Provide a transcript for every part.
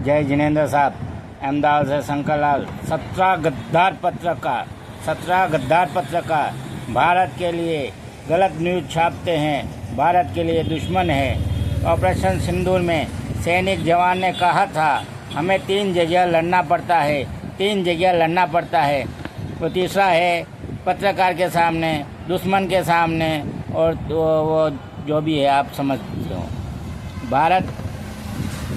जय जिनेंद्र साहब, अहमदाबाद से शंकर लाल। 17 गद्दार पत्रकार भारत के लिए गलत न्यूज़ छापते हैं, भारत के लिए दुश्मन है। ऑपरेशन सिंदूर में सैनिक जवान ने कहा था हमें 3 जगह लड़ना पड़ता है। वो तीसरा है पत्रकार के सामने, दुश्मन के सामने, और वो जो भी है आप समझते हो। भारत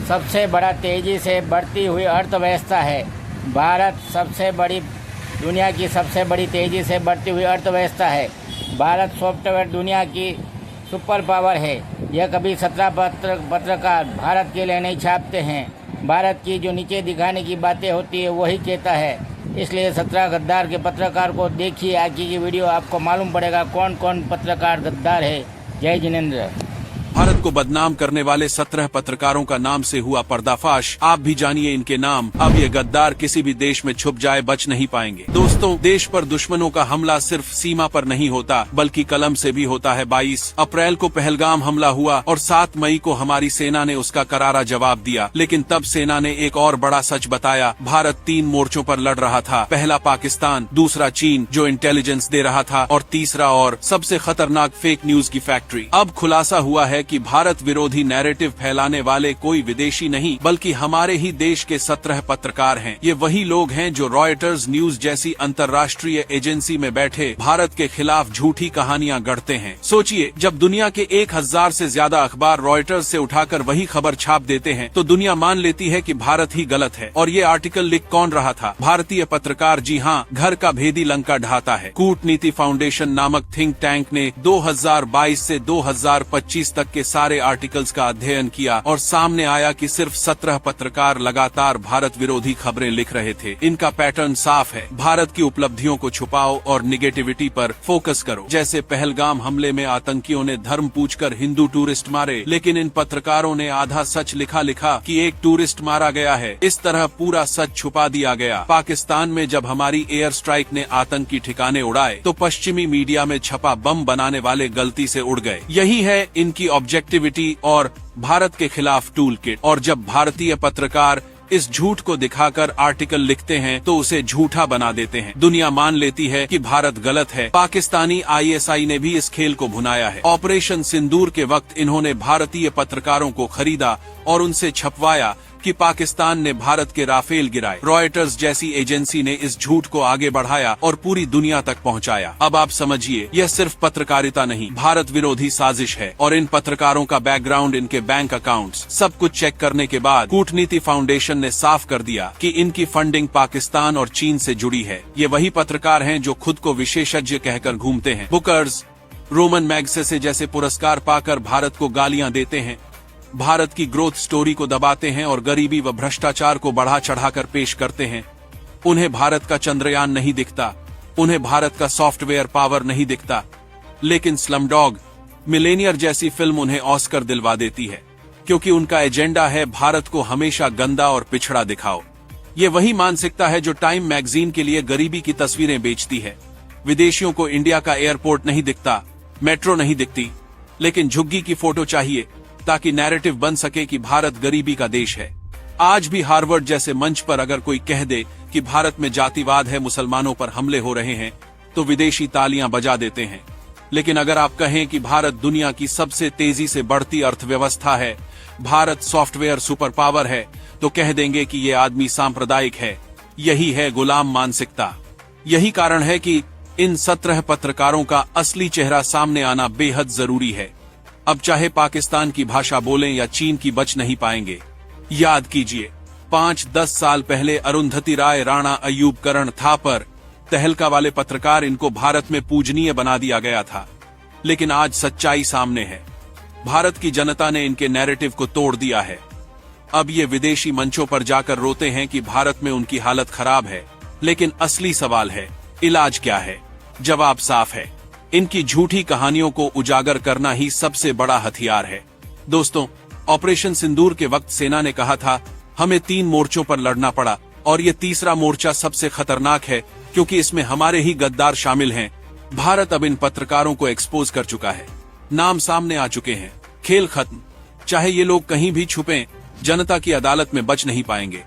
सबसे बड़ा तेज़ी से बढ़ती हुई अर्थव्यवस्था है। भारत दुनिया की सबसे बड़ी तेज़ी से बढ़ती हुई अर्थव्यवस्था है। भारत सॉफ्टवेयर दुनिया की सुपर पावर है। यह कभी 17 पत्रकार भारत के लिए नहीं छापते हैं। भारत की जो नीचे दिखाने की बातें होती है वही कहता है। इसलिए 17 गद्दार के पत्रकार को देखिए, आगे की वीडियो आपको मालूम पड़ेगा कौन कौन पत्रकार गद्दार है। जय जिनेंद्र। भारत को बदनाम करने वाले 17 पत्रकारों का नाम से हुआ पर्दाफाश। आप भी जानिए इनके नाम। अब ये गद्दार किसी भी देश में छुप जाए बच नहीं पाएंगे। दोस्तों, देश पर दुश्मनों का हमला सिर्फ सीमा पर नहीं होता बल्कि कलम से भी होता है। 22 अप्रैल को पहलगाम हमला हुआ और 7 मई को हमारी सेना ने उसका करारा जवाब दिया। लेकिन तब सेना ने एक और बड़ा सच बताया। भारत 3 मोर्चों पर लड़ रहा था। पहला पाकिस्तान, दूसरा चीन जो इंटेलिजेंस दे रहा था, और तीसरा और सबसे खतरनाक फेक न्यूज की फैक्ट्री। अब खुलासा हुआ है कि भारत विरोधी नैरेटिव फैलाने वाले कोई विदेशी नहीं बल्कि हमारे ही देश के 17 पत्रकार हैं। ये वही लोग हैं जो रॉयटर्स न्यूज जैसी अंतर्राष्ट्रीय एजेंसी में बैठे भारत के खिलाफ झूठी कहानियां गढ़ते हैं। सोचिए, जब दुनिया के 1000 से ज्यादा अखबार रॉयटर्स से उठाकर वही खबर छाप देते हैं तो दुनिया मान लेती है कि भारत ही गलत है। और ये आर्टिकल लिख कौन रहा था? भारतीय पत्रकार। जी हाँ, घर का भेदी लंका ढाता है। कूटनीति फाउंडेशन नामक थिंक टैंक ने 2022 से 2025 तक के सारे आर्टिकल्स का अध्ययन किया और सामने आया कि सिर्फ 17 पत्रकार लगातार भारत विरोधी खबरें लिख रहे थे। इनका पैटर्न साफ है। भारत की उपलब्धियों को छुपाओ और निगेटिविटी पर फोकस करो। जैसे पहलगाम हमले में आतंकियों ने धर्म पूछकर हिंदू टूरिस्ट मारे, लेकिन इन पत्रकारों ने आधा सच लिखा कि एक टूरिस्ट मारा गया है। इस तरह पूरा सच छुपा दिया गया। पाकिस्तान में जब हमारी एयर स्ट्राइक ने आतंकी ठिकाने उड़ाए तो पश्चिमी मीडिया में छपा बम बनाने वाले गलती से उड़ गए। यही है इनकी ऑब्जेक्टिविटी और भारत के खिलाफ टूल किट। और जब भारतीय पत्रकार इस झूठ को दिखाकर आर्टिकल लिखते हैं तो उसे झूठा बना देते हैं। दुनिया मान लेती है कि भारत गलत है। पाकिस्तानी ISI ने भी इस खेल को भुनाया है। ऑपरेशन सिंदूर के वक्त इन्होंने भारतीय पत्रकारों को खरीदा और उनसे छपवाया कि पाकिस्तान ने भारत के राफेल गिराए। रॉयटर्स जैसी एजेंसी ने इस झूठ को आगे बढ़ाया और पूरी दुनिया तक पहुंचाया। अब आप समझिए, यह सिर्फ पत्रकारिता नहीं, भारत विरोधी साजिश है। और इन पत्रकारों का बैकग्राउंड, इनके बैंक अकाउंट्स, सब कुछ चेक करने के बाद कूटनीति फाउंडेशन ने साफ कर दिया कि इनकी फंडिंग पाकिस्तान और चीन से जुड़ी है। ये वही पत्रकार हैं जो खुद को विशेषज्ञ कहकर घूमते हैं। बुकर्स, रोमन मैग्सेसे जैसे पुरस्कार पाकर भारत को गालियां देते हैं, भारत की ग्रोथ स्टोरी को दबाते हैं और गरीबी व भ्रष्टाचार को बढ़ा चढ़ाकर पेश करते हैं। उन्हें भारत का चंद्रयान नहीं दिखता, उन्हें भारत का सॉफ्टवेयर पावर नहीं दिखता, लेकिन स्लमडॉग मिलेनियर जैसी फिल्म उन्हें ऑस्कर दिलवा देती है, क्योंकि उनका एजेंडा है भारत को हमेशा गंदा और पिछड़ा दिखाओ। ये वही मानसिकता है जो टाइम मैगजीन के लिए गरीबी की तस्वीरें बेचती है। विदेशियों को इंडिया का एयरपोर्ट नहीं दिखता, मेट्रो नहीं दिखती, लेकिन झुग्गी की फोटो चाहिए ताकि नैरेटिव बन सके कि भारत गरीबी का देश है। आज भी हार्वर्ड जैसे मंच पर अगर कोई कह दे कि भारत में जातिवाद है, मुसलमानों पर हमले हो रहे हैं, तो विदेशी तालियां बजा देते हैं। लेकिन अगर आप कहें कि भारत दुनिया की सबसे तेजी से बढ़ती अर्थव्यवस्था है, भारत सॉफ्टवेयर सुपर पावर है, तो कह देंगे कि ये आदमी सांप्रदायिक है। यही है गुलाम मानसिकता। यही कारण है कि इन 17 पत्रकारों का असली चेहरा सामने आना बेहद जरूरी है। अब चाहे पाकिस्तान की भाषा बोलें या चीन की, बच नहीं पाएंगे। याद कीजिए, 5-10 साल पहले अरुंधति राय, राणा, अयूब, करण थापर, तहलका वाले पत्रकार, इनको भारत में पूजनीय बना दिया गया था। लेकिन आज सच्चाई सामने है। भारत की जनता ने इनके नैरेटिव को तोड़ दिया है। अब ये विदेशी मंचों पर जाकर रोते हैं कि भारत में उनकी हालत खराब है। लेकिन असली सवाल है, इलाज क्या है? जवाब साफ है, इनकी झूठी कहानियों को उजागर करना ही सबसे बड़ा हथियार है। दोस्तों, ऑपरेशन सिंदूर के वक्त सेना ने कहा था हमें 3 मोर्चों पर लड़ना पड़ा, और ये तीसरा मोर्चा सबसे खतरनाक है क्योंकि इसमें हमारे ही गद्दार शामिल हैं। भारत अब इन पत्रकारों को एक्सपोज कर चुका है। नाम सामने आ चुके हैं। खेल खत्म। चाहे ये लोग कहीं भी छुपें, जनता की अदालत में बच नहीं पाएंगे।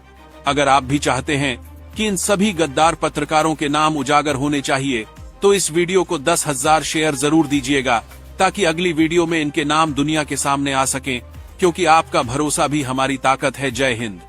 अगर आप भी चाहते हैं कि इन सभी गद्दार पत्रकारों के नाम उजागर होने चाहिए तो इस वीडियो को 10,000 शेयर जरूर दीजिएगा, ताकि अगली वीडियो में इनके नाम दुनिया के सामने आ सकें, क्योंकि आपका भरोसा भी हमारी ताकत है। जय हिंद।